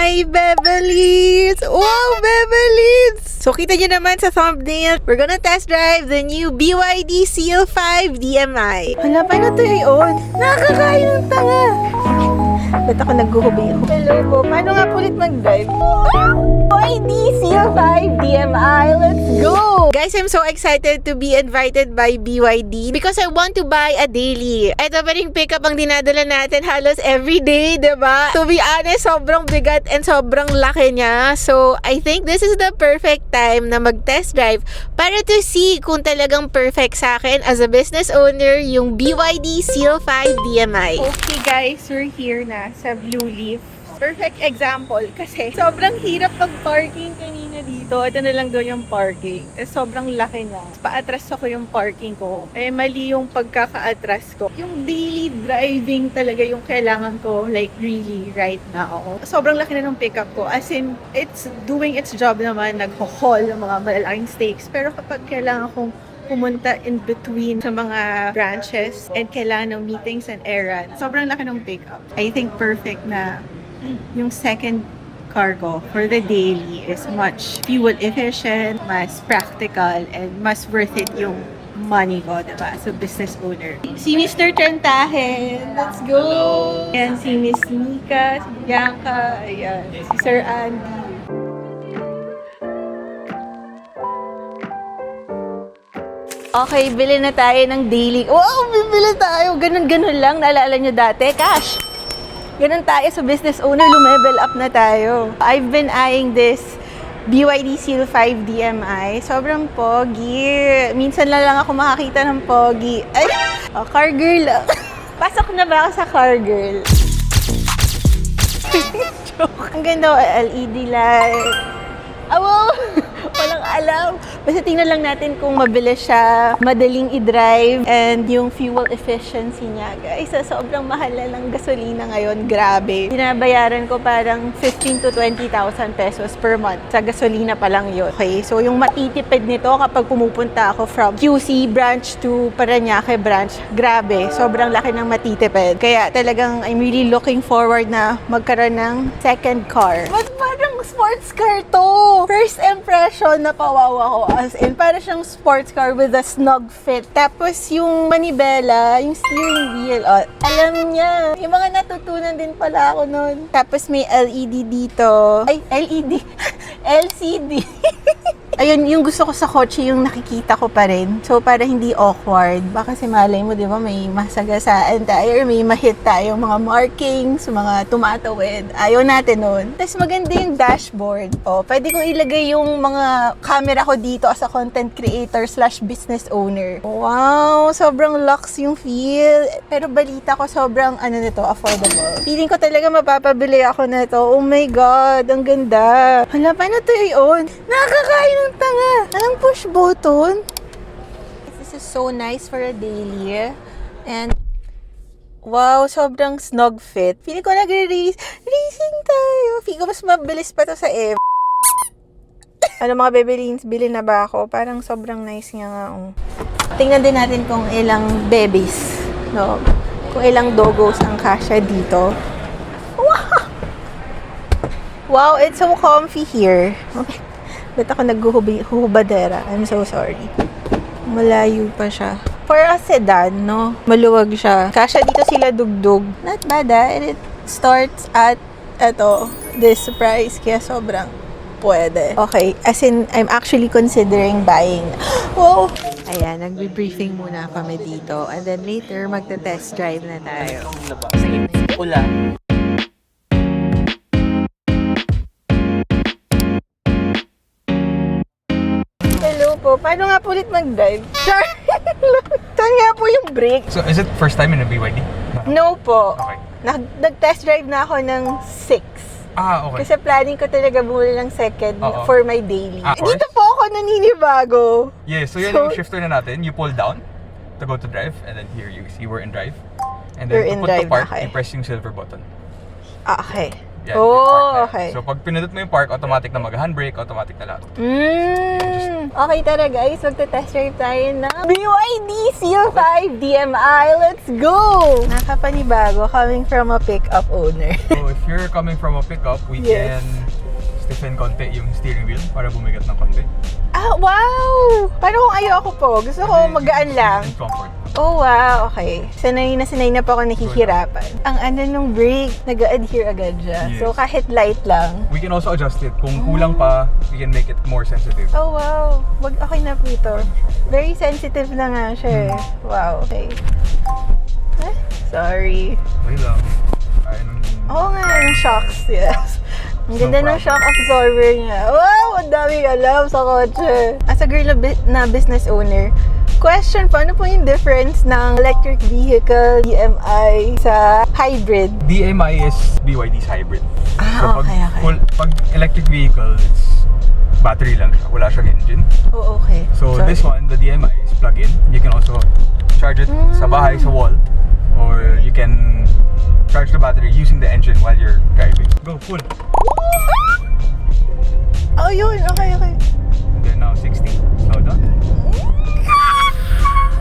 Hi, Bebelies! Wow, Bebelies! So, kita nyo naman sa thumbnail, we're gonna test drive the new BYD Seal 5 DMI. Hala, paano ito i-on? Nakakakain ng tanga! Ba't ako nagguhubi? Hello po, paano nga po ulit mag-drive? BYD Seal 5 DMI, let's go! Guys, I'm so excited to be invited by BYD because I want to buy a daily. Ito pa rin pickup ang dinadala natin halos everyday, diba? To be honest, sobrang bigat and sobrang laki niya. So, I think this is the perfect time na mag-test drive para to see kung talagang perfect sa akin as a business owner yung BYD Seal 5 DMI. Okay guys, we're here na sa Blue Leaf. Perfect example kasi sobrang hirap mag-parking kanina dito. Ito na lang doon yung parking. Sobrang laki na. Paatras ako yung parking ko. Mali yung pagkaka-atras ko. Yung daily driving talaga yung kailangan ko, like really right now. Sobrang laki na ng pickup ko. As in, it's doing its job naman. Nag-haul ng mga malalaking stakes. Pero kapag kailangan kong pumunta in between sa mga branches and kailangan ng meetings and errands, sobrang laki ng pickup. I think perfect na yung second cargo for the daily is much fuel efficient, mas practical, and mas worth it yung money ko, diba? So, business owner. Si Mr. Trentahen, let's go! Ayan, si Miss Nika, si Bianca, ayan, si Sir Andy. Okay, bili na tayo ng daily. Wow, bibili tayo! Ganun-ganun lang. Naalala nyo dati? Cash! Ganun tayo sa business owner, lumevel up na tayo. I've been eyeing this BYD Seal 5 DMI. Sobrang pogi. Minsan lang ako makakita ng pogi. Ay! Oh, car girl. Pasok na ba ako sa car girl? Joke. Ang ganda, LED light. Oh, wow! Walang alam. Basta tingnan lang natin kung mabilis siya, madaling i-drive, and yung fuel efficiency niya. Guys, sobrang mahal na ng gasolina ngayon. Grabe. Binabayaran ko parang 15 to 20,000 pesos per month. Sa gasolina pa lang yun. Okay, so yung matitipid nito kapag pumupunta ako from QC branch to Parañaque branch, grabe. Sobrang laki ng matitipid. Kaya talagang I'm really looking forward na magkaroon ng second car. But parang sports car to! First impression na pawawa ko, as in, para siyang sports car with a snug fit. Tapos yung manibela, yung steering wheel, oh, alam niya. Yung mga natutunan din pala ako nun. Tapos may LED dito. Ay, LED. LCD. Ayun, yung gusto ko sa kotse, yung nakikita ko pa rin. So, para hindi awkward. Baka si malay mo, di ba, may masagasaan tayo, may mahit tayong mga markings, mga tumatawid. Ayaw natin nun. Tapos maganda yung dashboard. O, pwede kong ilagay yung mga camera ko dito as a content creator / business owner. Wow, sobrang luxe yung feel. Pero balita ko, sobrang, affordable. Feeling ko talaga mapapabili ako na ito. Oh my God, ang ganda. Hala, paano ito i-on? Nakakakain ng tanga. Anong push button? This is so nice for a daily. And wow, sobrang snug fit. Feeling ko nagre-racing tayo. Feeling ko mas mabilis pa to sa F. Ano mga bebelins, bili na ba ako? Parang sobrang nice nga nga. Tingnan din natin kung ilang babies, no? Kung ilang doggos ang kasya dito. Wow! Wow, it's so comfy here. Okay. Ba't ako naghuhubadera? I'm so sorry. Malayo pa siya. For a sedan, no? Maluwag siya. Kasya dito sila dugdug. Not bad, And it starts at, this price. Kaya sobrang pwede. Okay, as in, I'm actually considering buying. Wow! Ayan, nagbe-briefing muna kami dito. And then later, magte-test drive na tayo. Ulan. Paano nga po ulit mag-drive? Saan nga po yung brake? So, is it first time in a BYD? No po. Okay. Nag-test drive na ako ng 6. Okay. Kasi planning ko talaga bumuli ng second for my daily. Dito po ako naninibago. Yeah, so yan yung shifter na natin. You pull down to go to drive, and then here you see we're in drive. And then to put to park, you press yung silver button. Okay. Yan, Oh, yung park na yan. okay. So pag pinindot mo yung park, automatic na mag-handbrake, automatic na lahat. Okay tara guys, magta-test drive tayo ng BYD Seal 5 DMI. Let's go! Nakapanibago coming from a pickup owner. So if you're coming from a pickup, we Yes. can stiffen konti yung steering wheel para bumigat ng konti. Ah, wow! Paano kung ayoko po? Gusto ko magaan lang. And comfort. Oh, wow. Okay. Sanay na po ako nakihirapan. Ang ano nung brake, nag-adhere agad siya. Yes. So, kahit light lang. We can also adjust it. Kung kulang pa, we can make it more sensitive. Oh, wow. Okay na po ito. Very sensitive na nga siya eh. Wow. Okay. Eh, sorry. Okay lang. Kaya nung... Oo nga, yung shocks. Yes. Ang ganda No ng shock absorber niya. Wow! Ang daming alam sa kotse. As a girl na business owner, question po, ano po yung difference ng electric vehicle, DMI, sa hybrid? DMI is BYD's hybrid. Ah, okay. Pag electric vehicle, it's battery lang siya. Wala siyang engine. Oh, okay. So Sorry. this one, the DMI is plug-in. You can also charge it sa bahay, sa wall. Or you can charge the battery using the engine while you're driving. Go, full. Oh, yun. Okay. And then now 60. Slow down.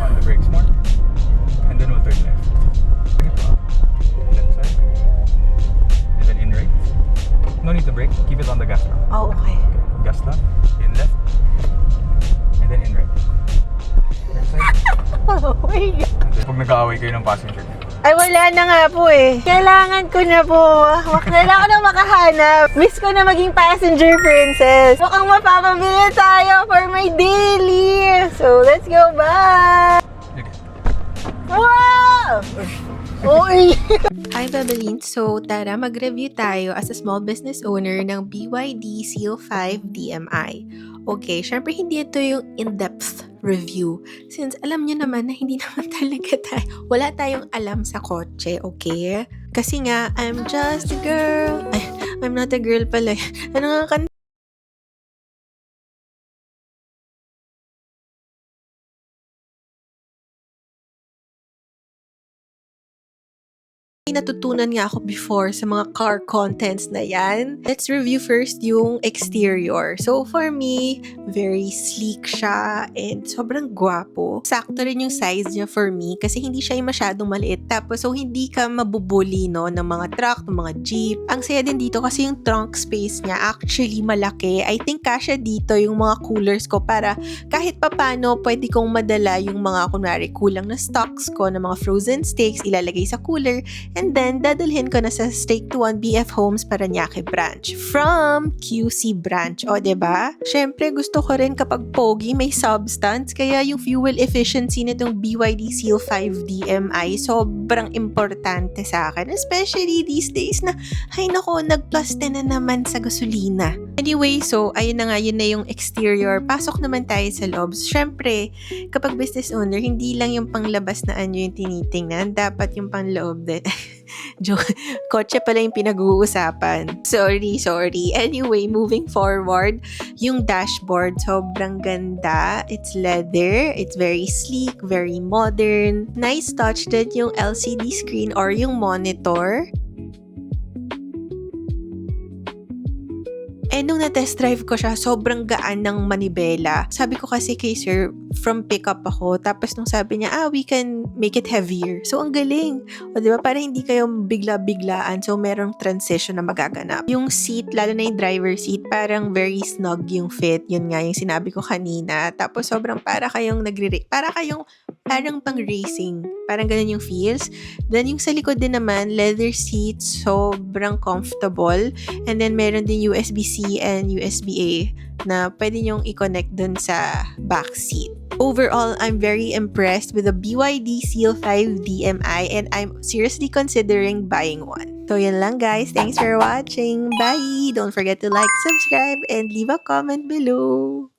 On the brakes more. And then we'll turn left. Left side. And then in right. No need to brake. Keep it on the gas now. Oh, okay. Gas lang. In left. And then in right. Right side. Oh, my God. And then pag nag-aaway kayo ng passenger. Ay, wala na nga po eh. Kailangan ko na po. Kailangan ko na makahanap. Miss ko na maging passenger princess. Mukhang mapapabili tayo for my daily. So, let's go back. Okay. Wow! Uy! Hi Babelin! So tara mag-review tayo as a small business owner ng BYD Seal 5 DMI. Okay, syempre hindi ito yung in-depth review since alam nyo naman na hindi naman talaga wala tayong alam sa kotse, okay? Kasi nga, I'm just a girl. Ay, I'm not a girl pala. Ano nga kanta? Natutunan nga ako before sa mga car contents na yan. Let's review first yung exterior. So for me, very sleek siya and sobrang gwapo. Sakto rin yung size niya for me kasi hindi siya yung masyadong maliit. Tapos so hindi ka mabubuli no, ng mga truck, ng mga jeep. Ang saya din dito kasi yung trunk space niya actually malaki. I think kasya dito yung mga coolers ko para kahit papano pwede kong madala yung mga kunwari kulang na stocks ko ng mga frozen steaks ilalagay sa cooler. And then, dadalhin ko na sa Steak to 1 BF Homes Parañaque branch from QC branch. O, diba? Syempre, gusto ko rin kapag pogi, may substance. Kaya yung fuel efficiency nitong BYD Seal 5 DMI, sobrang importante sa akin. Especially these days na, ay nako, nag-plus 10 na naman sa gasolina. Anyway, so, ayun na nga, yun na yung exterior. Pasok naman tayo sa loob. Syempre, kapag business owner, hindi lang yung panglabas na anyo yung tinitingnan. Dapat yung panloob din. Joke. Kotse pala yung pinag-uusapan. Sorry. Anyway, moving forward, yung dashboard, sobrang ganda. It's leather. It's very sleek, very modern. Nice touch din yung LCD screen or yung monitor. And nung na-test drive ko siya, sobrang gaan ng manibela. Sabi ko kasi kay sir, from pickup ako. Tapos nung sabi niya, we can make it heavier. So, ang galing. O, diba? Para hindi kayo bigla-biglaan. So, merong transition na magaganap. Yung seat, lalo na yung driver seat, parang very snug yung fit. Yun nga yung sinabi ko kanina. Tapos, sobrang parang pang racing. Parang ganun yung feels. Then, yung sa likod din naman, leather seat, sobrang comfortable. And then, meron din USB-C and USB-A na pwede nyong i-connect dun sa back seat. Overall, I'm very impressed with the BYD Seal 5 DMI and I'm seriously considering buying one. So, yan lang guys. Thanks for watching. Bye! Don't forget to like, subscribe, and leave a comment below.